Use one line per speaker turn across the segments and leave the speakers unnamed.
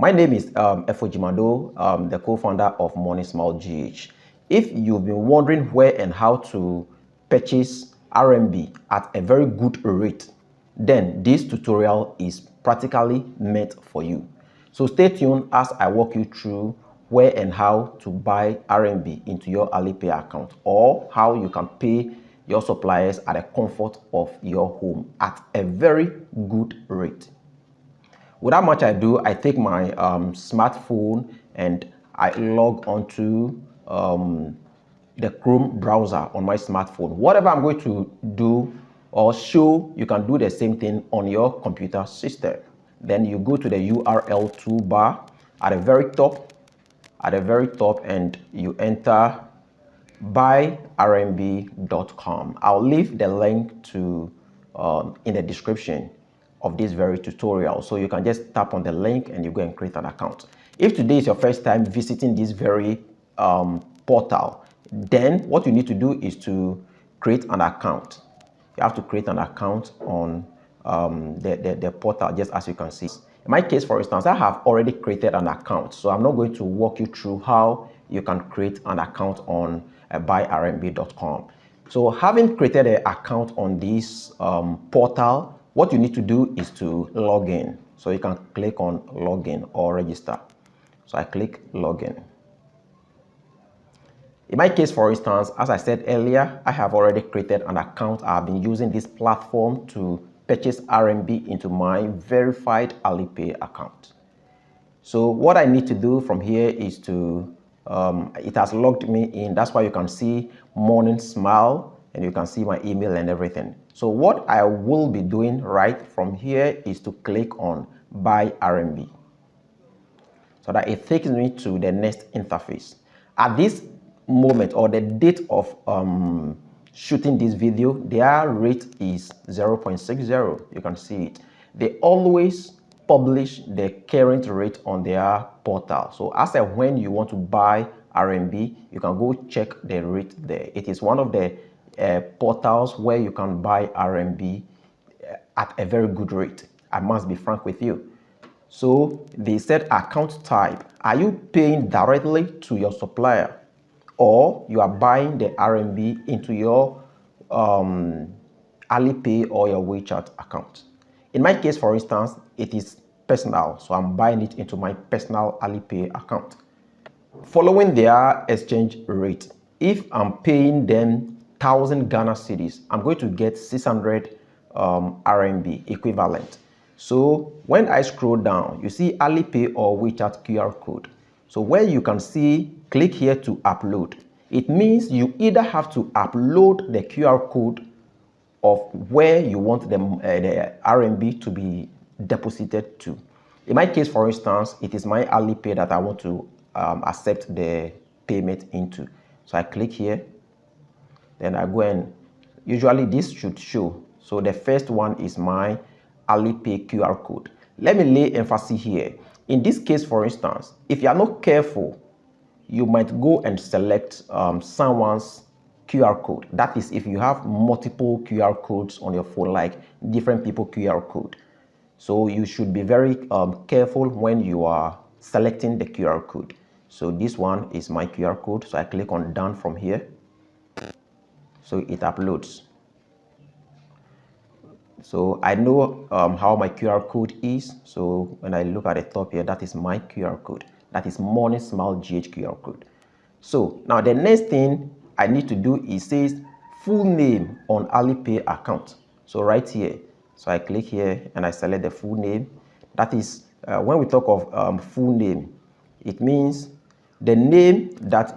My name is Efojimado, the co-founder of Money Smile GH. If you've been wondering where and how to purchase RMB at a very good rate, then this tutorial is practically meant for you. So stay tuned as I walk you through where and how to buy RMB into your Alipay account, or how you can pay your suppliers at the comfort of your home at a very good rate. Without much ado, I take my smartphone and I log onto the Chrome browser on my smartphone. Whatever I'm going to do or show, you can do the same thing on your computer system. Then you go to the URL toolbar at the very top, and you enter buyrmb.com. I'll leave the link to in the description of this very tutorial, so you can just tap on the link and you go and create an account. If today is your first time visiting this very portal, then what you need to do is to create an account. You have to create an account on the portal, just as you can see. In my case, for instance, I have already created an account, so I'm not going to walk you through how you can create an account on buyrmb.com. So having created an account on this portal, what you need to do is to log in. So you can click on login or register. So I click login. In my case, for instance, as I said earlier, I have already created an account. I've been using this platform to purchase RMB into my verified Alipay account. So what I need to do from here is to, it has logged me in. That's why you can see Morning Smile and you can see my email and everything. So what I will be doing right from here is to click on buy RMB, so that it takes me to the next interface. At this moment, or the date of shooting this video, their rate is 0.60. You can see it. They always publish the current rate on their portal. So as and when you want to buy RMB, you can go check the rate there. It is one of the portals where you can buy RMB at a very good rate. I must be frank with you. So they said account type. Are you paying directly to your supplier, or you are buying the RMB into your Alipay or your Wechat account? In my case, for instance, it is personal, so I'm buying it into my personal Alipay account. Following their exchange rate, if I'm paying them 1,000 Ghana cedis, I'm going to get 600 RMB equivalent. So when I scroll down, you see Alipay or Wechat QR code. So where you can see, click here to upload. It means you either have to upload the QR code of where you want the RMB to be deposited to. In my case, for instance, it is my Alipay that I want to accept the payment into. So I click here, then I go and usually this should show. So the first one is my Alipay QR code. Let me lay emphasis here. In this case, for instance, if you are not careful, you might go and select someone's QR code. That is, if you have multiple QR codes on your phone, like different people QR code. So you should be very careful when you are selecting the QR code. So this one is my QR code. So I click on done from here. So it uploads. So I know how my QR code is. So when I look at the top here, that is my QR code. That is Money Smile GH QR code. So now the next thing I need to do is says full name on Alipay account. So right here, so I click here and I select the full name. That is when we talk of full name, it means the name that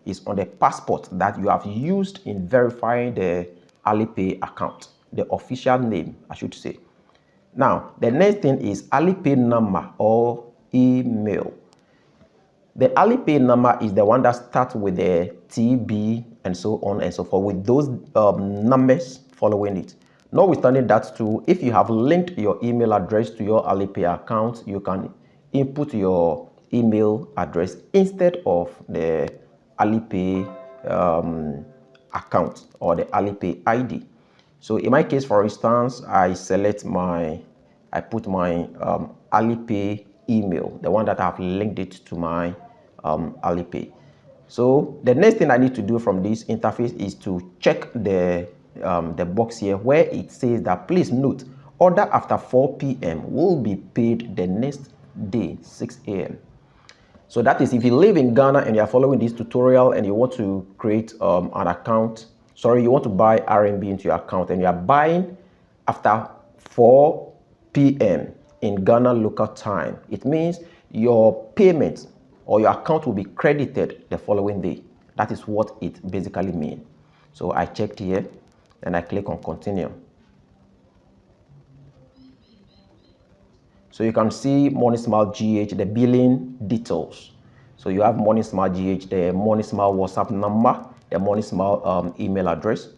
is on the passport that you have used in verifying the Alipay account, the official name, I should say. Now, the next thing is Alipay number or email. The Alipay number is the one that starts with the TB and so on and so forth, with those numbers following it. Notwithstanding that too, if you have linked your email address to your Alipay account, you can input your email address instead of the Alipay account or the Alipay ID. So in my case, for instance, I put my Alipay email, the one that I've linked it to my Alipay. So the next thing I need to do from this interface is to check the box here where it says that please note, order after 4 p.m. will be paid the next day 6 a.m. So that is if you live in Ghana and you are following this tutorial and you want to create an account, you want to buy RMB into your account and you are buying after 4 p.m. in Ghana local time, it means your payment or your account will be credited the following day. That is what it basically means. So I checked here and I click on continue. So you can see Money Smart GH, the billing details. So you have Money Smart GH, the Money Smart WhatsApp number, the Money Smart email address.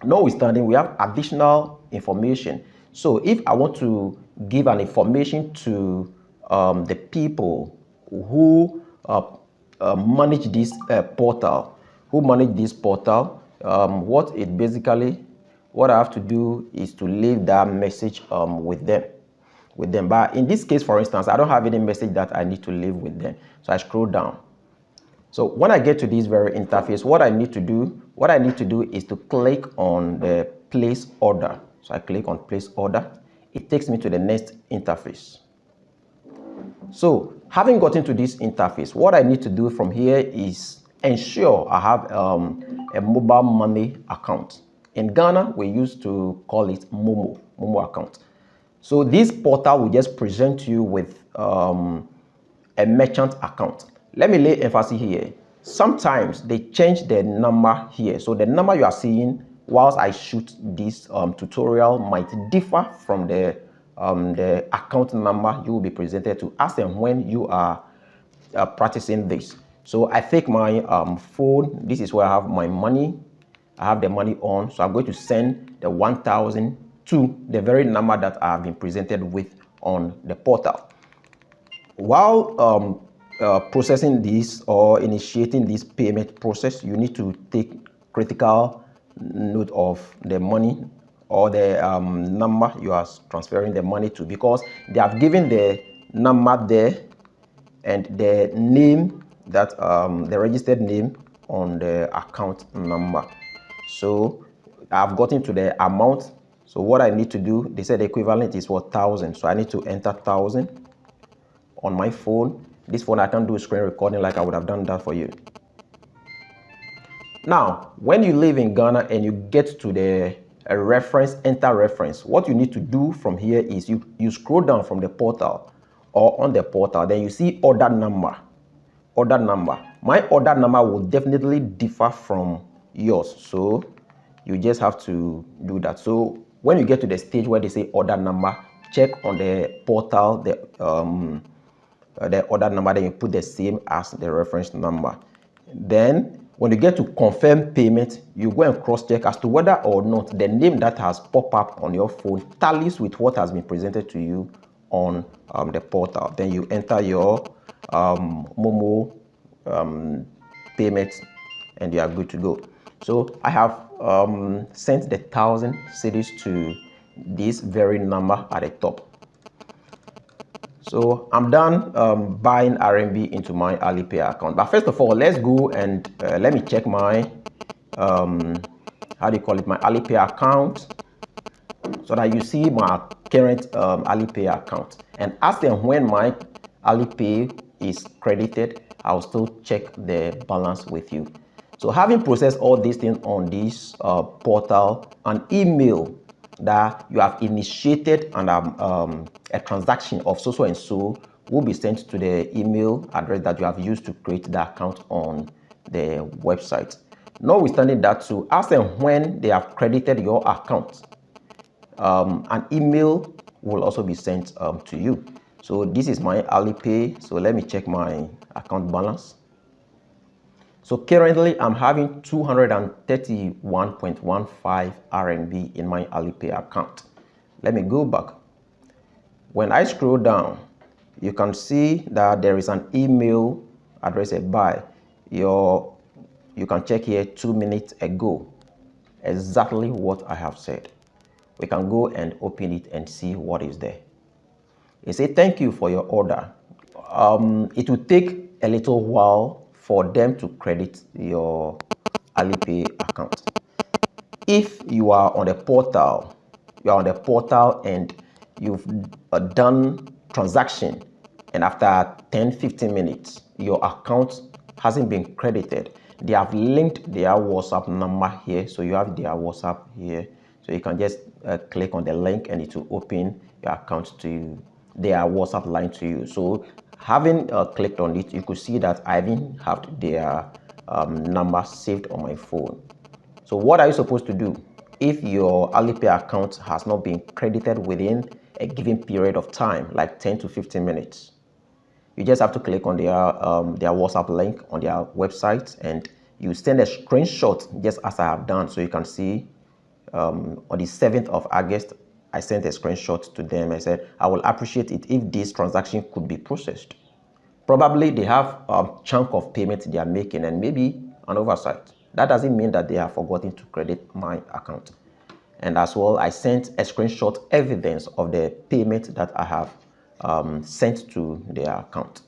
Notwithstanding, we have additional information. So if I want to give an information to the people who manage this portal, what I have to do is to leave that message with them. But in this case, for instance, I don't have any message that I need to leave with them. So I scroll down. So when I get to this very interface, what I need to do is to click on the place order. So I click on place order. It takes me to the next interface. So having gotten to this interface, what I need to do from here is ensure I have a mobile money account. In Ghana, we used to call it Momo account. So this portal will just present you with a merchant account. Let me lay emphasis here. Sometimes they change the number here. So the number you are seeing whilst I shoot this tutorial might differ from the account number you will be presented to as and when you are practicing this. So I take my phone. This is where I have my money. I have the money on. So I'm going to send the 1,000 to the very number that I have been presented with on the portal. While processing this or initiating this payment process, you need to take critical note of the money or the number you are transferring the money to, because they have given the number there and the name that the registered name on the account number. So I've gotten to the amount. So what I need to do, they said the equivalent is 1,000. So I need to enter 1,000 on my phone. This phone, I can do screen recording like I would have done that for you. Now, when you live in Ghana and you get to the reference, enter reference, what you need to do from here is you scroll down from the portal or on the portal, then you see order number. Order number. My order number will definitely differ from yours. So you just have to do that. So when you get to the stage where they say order number, check on the portal the order number, then you put the same as the reference number. Then when you get to confirm payment, you go and cross check as to whether or not the name that has popped up on your phone tallies with what has been presented to you on the portal. Then you enter your Momo payment and you are good to go. So I have sent the 1,000 cedis to this very number at the top. So I'm done buying RMB into my Alipay account. But first of all, let's go and let me check my my Alipay account, so that you see my current Alipay account. And as and when my Alipay is credited, I'll still check the balance with you. So having processed all these things on this portal, an email that you have initiated and a transaction of so and so will be sent to the email address that you have used to create the account on the website. Notwithstanding that too, as and when they have credited your account, an email will also be sent to you. So this is my Alipay. So let me check my account balance. So currently I'm having 231.15 RMB in my Alipay account. Let me go back. When I scroll down, you can see that there is an email addressed by you can check here 2 minutes ago, exactly what I have said. We can go and open it and see what is there. It says, thank you for your order. it will take a little while for them to credit your Alipay account. If you are on the portal, and you've done transaction, and after 10-15 minutes your account hasn't been credited, they have linked their WhatsApp number here. So you have their WhatsApp here, so you can just click on the link and it will open your account to their WhatsApp line to you. So having clicked on it, you could see that I even have their number saved on my phone. So what are you supposed to do? If your Alipay account has not been credited within a given period of time, like 10 to 15 minutes, you just have to click on their WhatsApp link on their website, and you send a screenshot just as I have done. So you can see on the 7th of August, I sent a screenshot to them. I said, I will appreciate it if this transaction could be processed. Probably they have a chunk of payment they are making and maybe an oversight. That doesn't mean that they have forgotten to credit my account. And as well, I sent a screenshot evidence of the payment that I have sent to their account.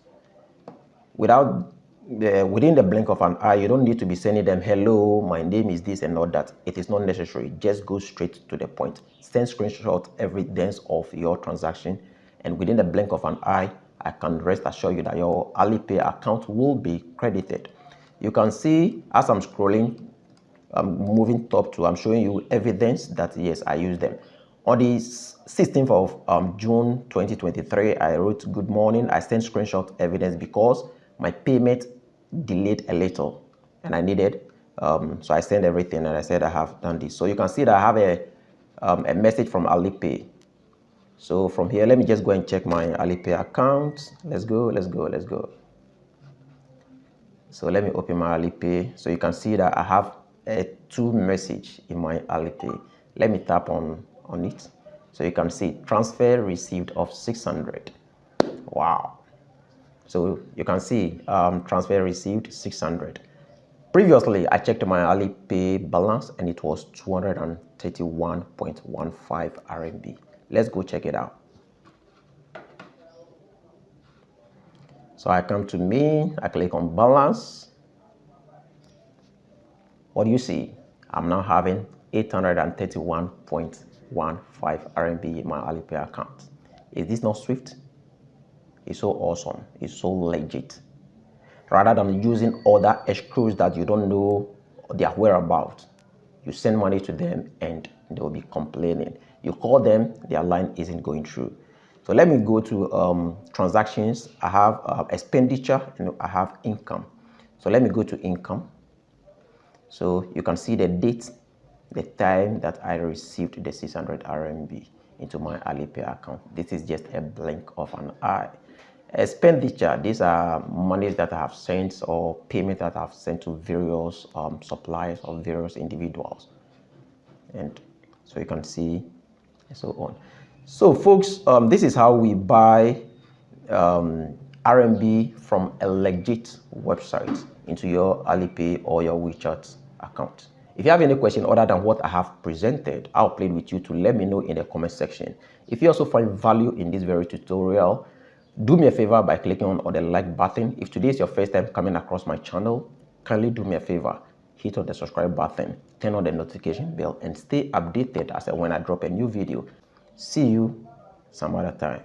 Within the blink of an eye, you don't need to be sending them, hello, my name is this and all that. It is not necessary. Just go straight to the point. Send screenshot evidence of your transaction, and within the blink of an eye, I can rest assure you that your Alipay account will be credited. You can see as I'm scrolling, I'm moving top to, I'm showing you evidence that yes, I use them. On the 16th of June 2023, I wrote, good morning. I sent screenshot evidence because my payment delayed a little and I needed, so I sent everything and I said I have done this. So you can see that I have a message from Alipay. So from here, let me just go and check my Alipay account. Let's go. So let me open my Alipay. So you can see that I have a 2 message in my Alipay. Let me tap on it. So you can see transfer received of 600. Wow. So you can see transfer received 600. Previously, I checked my Alipay balance and it was 231.15 RMB. Let's go check it out. So I come to me, I click on balance. What do you see? I'm now having 831.15 RMB in my Alipay account. Is this not swift? It's so awesome. It's so legit. Rather than using other escrows that you don't know their whereabouts, you send money to them and they'll be complaining. You call them, their line isn't going through. So let me go to transactions. I have expenditure and I have income. So let me go to income. So you can see the date, the time that I received the 600 RMB into my Alipay account. This is just a blink of an eye. Expenditure, these are monies that I have sent or payment that I have sent to various suppliers or various individuals. And so you can see and so on. So folks, this is how we buy RMB from a legit website into your Alipay or your Wechat account. If you have any question other than what I have presented, I'll play with you to let me know in the comment section. If you also find value in this very tutorial, do me a favor by clicking on the like button. If today is your first time coming across my channel, kindly do me a favor, hit on the subscribe button, turn on the notification bell, and stay updated as when I drop a new video. See you some other time.